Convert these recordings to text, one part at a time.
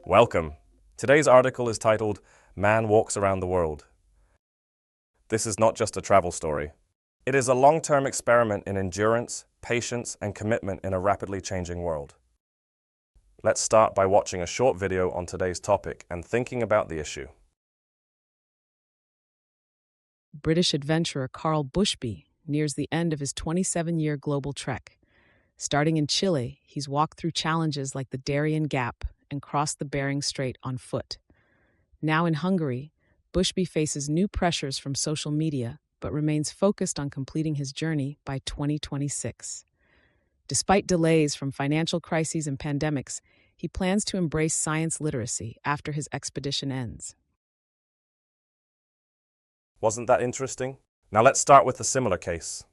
Welcome. Today's article is titled, Man Walks Around the World. This is not just a travel story. It is a long-term experiment in endurance, patience, and commitment in a rapidly changing world. Let's start by watching a short video on today's topic and thinking about the issue. British adventurer Carl Bushby nears the end of his 27-year global trek. Starting in Chile, he's walked through challenges like the Darien Gap and crossed the Bering Strait on foot. Now in Hungary, Bushby faces new pressures from social media, but remains focused on completing his journey by 2026. Despite delays from financial crises and pandemics, he plans to embrace science literacy after his expedition ends. Wasn't that interesting? Now let's start with a similar case.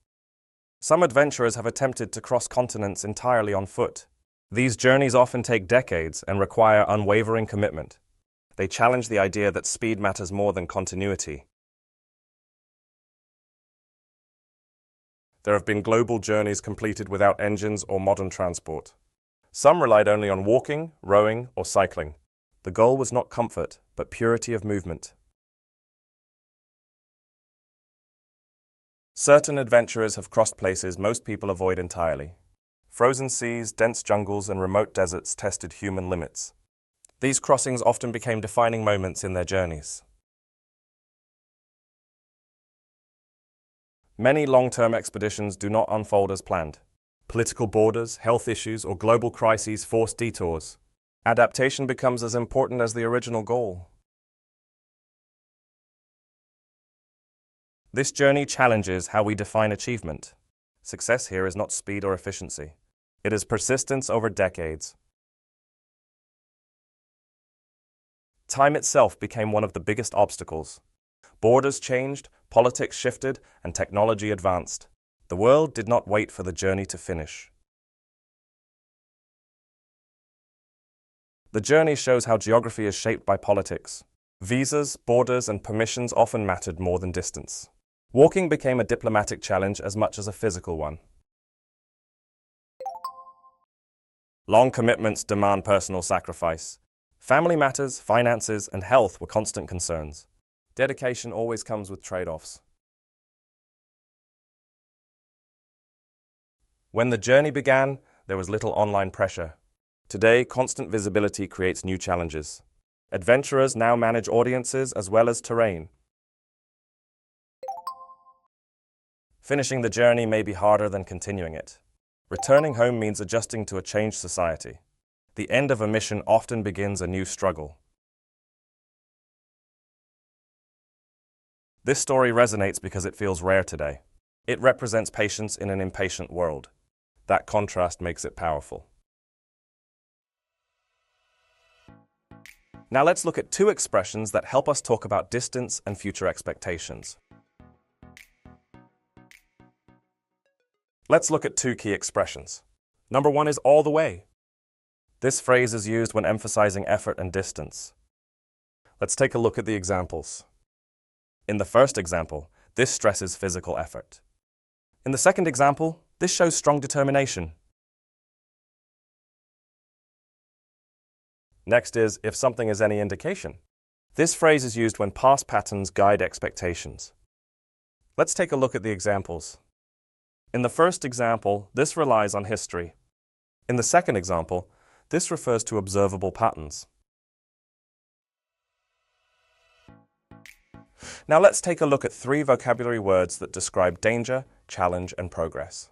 Some adventurers have attempted to cross continents entirely on foot. These journeys often take decades and require unwavering commitment. They challenge the idea that speed matters more than continuity. There have been global journeys completed without engines or modern transport. Some relied only on walking, rowing, or cycling. The goal was not comfort, but purity of movement. Certain adventurers have crossed places most people avoid entirely. Frozen seas, dense jungles, and remote deserts tested human limits. These crossings often became defining moments in their journeys. Many long-term expeditions do not unfold as planned. Political borders, health issues, or global crises force detours. Adaptation becomes as important as the original goal. This journey challenges how we define achievement. Success here is not speed or efficiency. It is persistence over decades. Time itself became one of the biggest obstacles. Borders changed, politics shifted, and technology advanced. The world did not wait for the journey to finish. The journey shows how geography is shaped by politics. Visas, borders, and permissions often mattered more than distance. Walking became a diplomatic challenge as much as a physical one. Long commitments demand personal sacrifice. Family matters, finances, and health were constant concerns. Dedication always comes with trade-offs. When the journey began, there was little online pressure. Today, constant visibility creates new challenges. Adventurers now manage audiences as well as terrain. Finishing the journey may be harder than continuing it. Returning home means adjusting to a changed society. The end of a mission often begins a new struggle. This story resonates because it feels rare today. It represents patience in an impatient world. That contrast makes it powerful. Now let's look at two expressions that help us talk about distance and future expectations. Let's look at two key expressions. Number one is all the way. This phrase is used when emphasizing effort and distance. Let's take a look at the examples. In the first example, this stresses physical effort. In the second example, this shows strong determination. Next is, if something is any indication. This phrase is used when past patterns guide expectations. Let's take a look at the examples. In the first example, this relies on history. In the second example, this refers to observable patterns. Now let's take a look at three vocabulary words that describe danger, challenge, and progress.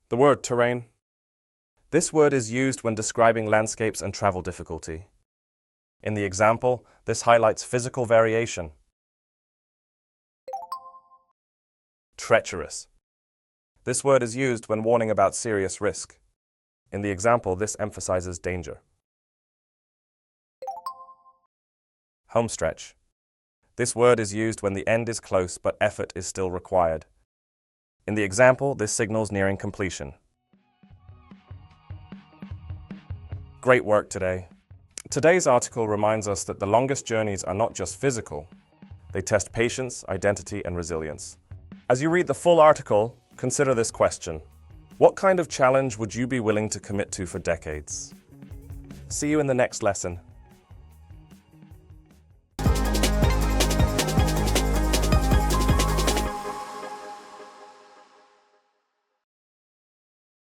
The word terrain. This word is used when describing landscapes and travel difficulty. In the example, this highlights physical variation. Treacherous. This word is used when warning about serious risk. In the example, this emphasizes danger. Homestretch. This word is used when the end is close but effort is still required. In the example, this signals nearing completion. Great work today. Today's article reminds us that the longest journeys are not just physical. They test patience, identity, and resilience. As you read the full article, consider this question. What kind of challenge would you be willing to commit to for decades? See you in the next lesson.